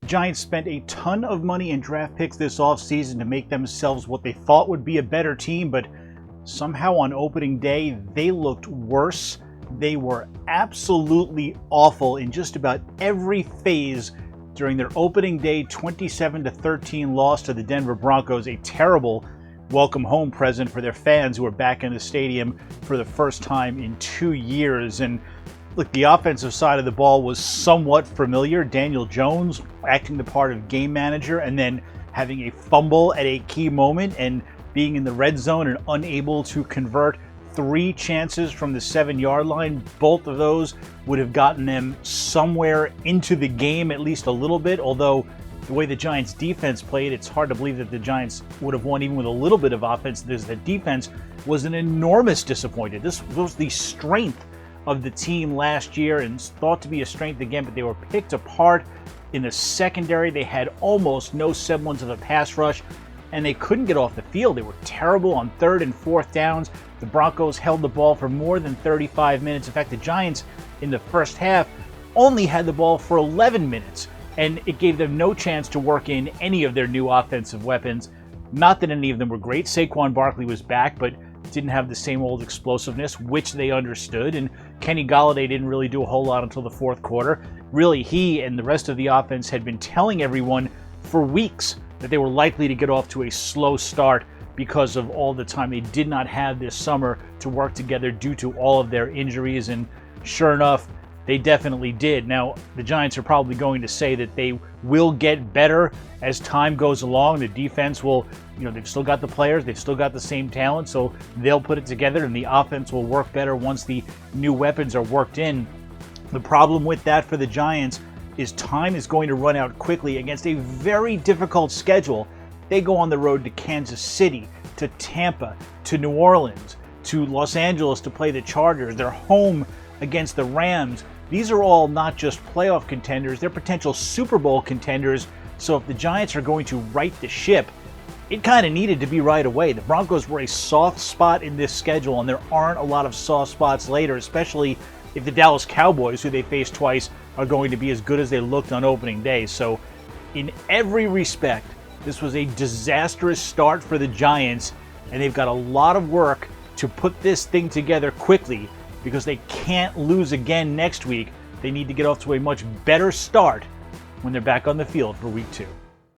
Giants spent a ton of money in draft picks this offseason to make themselves what they thought would be a better team, but somehow on opening day, they looked worse. They were absolutely awful in just about every phase during their opening day 27-13 loss to the Denver Broncos, a terrible welcome home present for their fans who were back in the stadium for the first time in 2 years. And look, the offensive side of the ball was somewhat familiar. Daniel Jones acting the part of game manager and then having a fumble at a key moment and being in the red zone and unable to convert 3 chances from the 7-yard line. Both of those would have gotten them somewhere into the game, at least a little bit, although the way the Giants defense played, it's hard to believe that the Giants would have won even with a little bit of offense. The defense was an enormous disappointment. This was the strength of the team last year and thought to be a strength again, but they were picked apart in the secondary. They had almost no semblance of a pass rush, and they couldn't get off the field. They were terrible on 3rd and 4th downs. The Broncos held the ball for more than 35 minutes. In fact, the Giants in the first half only had the ball for 11 minutes, and it gave them no chance to work in any of their new offensive weapons. Not that any of them were great. Saquon Barkley was back, but didn't have the same old explosiveness, which they understood, and Kenny Golladay didn't really do a whole lot until the 4th quarter. Really, he and the rest of the offense had been telling everyone for weeks that they were likely to get off to a slow start because of all the time they did not have this summer to work together due to all of their injuries, and sure enough, they definitely did. Now, the Giants are probably going to say that they will get better as time goes along. The defense will, they've still got the players, they've still got the same talent, so they'll put it together, and the offense will work better once the new weapons are worked in. The problem with that for the Giants is time is going to run out quickly against a very difficult schedule. They go on the road to Kansas City, to Tampa, to New Orleans, to Los Angeles to play the Chargers. They're home against the Rams. These are all not just playoff contenders, they're potential Super Bowl contenders. So if the Giants are going to right the ship, it kind of needed to be right away. The Broncos were a soft spot in this schedule, and there aren't a lot of soft spots later, especially if the Dallas Cowboys, who they faced twice, are going to be as good as they looked on opening day. So in every respect, this was a disastrous start for the Giants, and they've got a lot of work to put this thing together quickly because they can't lose again next week. They need to get off to a much better start when they're back on the field for week 2.